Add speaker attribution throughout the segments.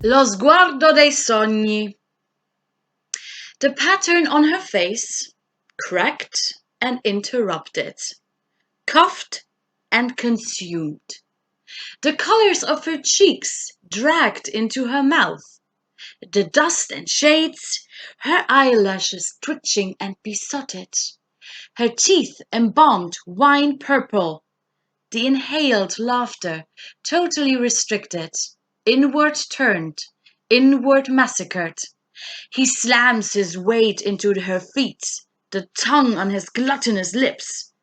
Speaker 1: Lo sguardo dei sogni. The pattern on her face, cracked and interrupted, cuffed and consumed. The colors of her cheeks dragged into her mouth, the dust and shades, her eyelashes twitching and besotted, her teeth embalmed wine purple, the inhaled laughter totally restricted, inward turned, inward massacred. He slams his weight into her feet, the tongue on his gluttonous lips,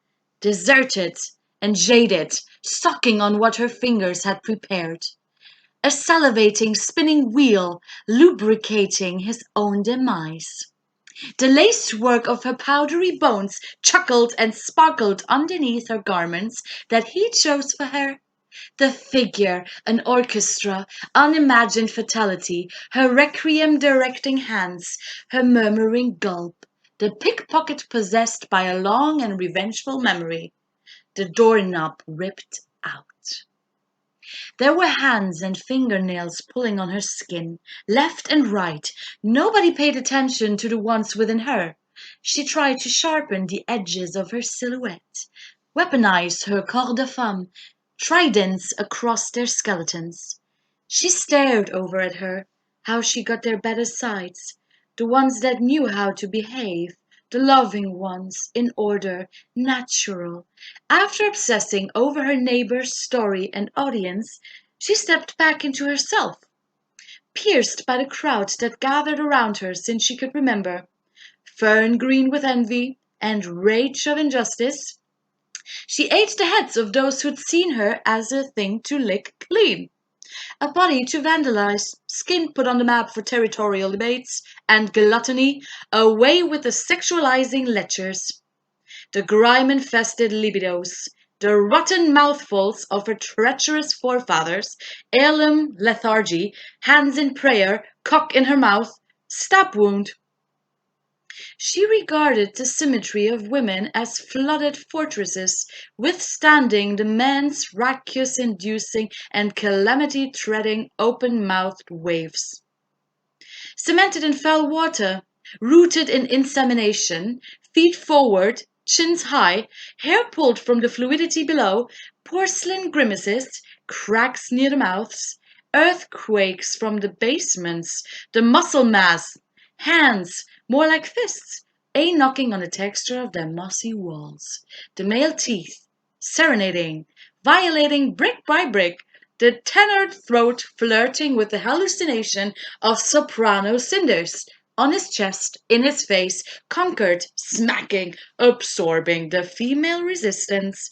Speaker 1: deserted and jaded, sucking on what her fingers had prepared. A salivating spinning wheel lubricating his own demise. The lacework of her powdery bones chuckled and sparkled underneath her garments that he chose for her. The figure, an orchestra, unimagined fatality, her requiem directing hands, her murmuring gulp, the pickpocket possessed by a long and revengeful memory, the doorknob ripped out. There were hands and fingernails pulling on her skin, left and right. Nobody paid attention to the ones within her. She tried to sharpen the edges of her silhouette, weaponize her corps de femme, tridents across their skeletons. She stared over at her, how she got their better sides, the ones that knew how to behave, the loving ones, in order, natural. After obsessing over her neighbor's story and audience, she stepped back into herself, pierced by the crowd that gathered around her since she could remember. Fern green with envy and rage of injustice, she ate the heads of those who'd seen her as a thing to lick clean. A body to vandalize, skin put on the map for territorial debates, and gluttony, away with the sexualizing lechers. The grime-infested libidos, the rotten mouthfuls of her treacherous forefathers, heirloom lethargy, hands in prayer, cock in her mouth, stab wound. She regarded the symmetry of women as flooded fortresses, withstanding the man's raucous-inducing and calamity-treading open-mouthed waves. Cemented in foul water, rooted in insemination, feet forward, chins high, hair pulled from the fluidity below, porcelain grimaces, cracks near the mouths, earthquakes from the basements, the muscle mass, hands, more like fists, knocking on the texture of their mossy walls, the male teeth, serenading, violating brick by brick, the tenored throat flirting with the hallucination of soprano cinders, on his chest, in his face, conquered, smacking, absorbing the female resistance.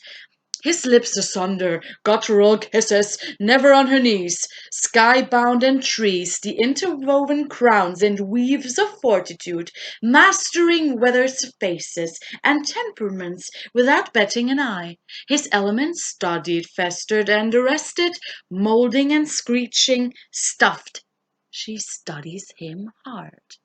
Speaker 1: His lips asunder, guttural kisses, never on her knees, sky-bound and trees, the interwoven crowns and weaves of fortitude, mastering weathers' faces and temperaments without betting an eye. His elements studied, festered, and arrested, molding and screeching, stuffed. She studies him hard.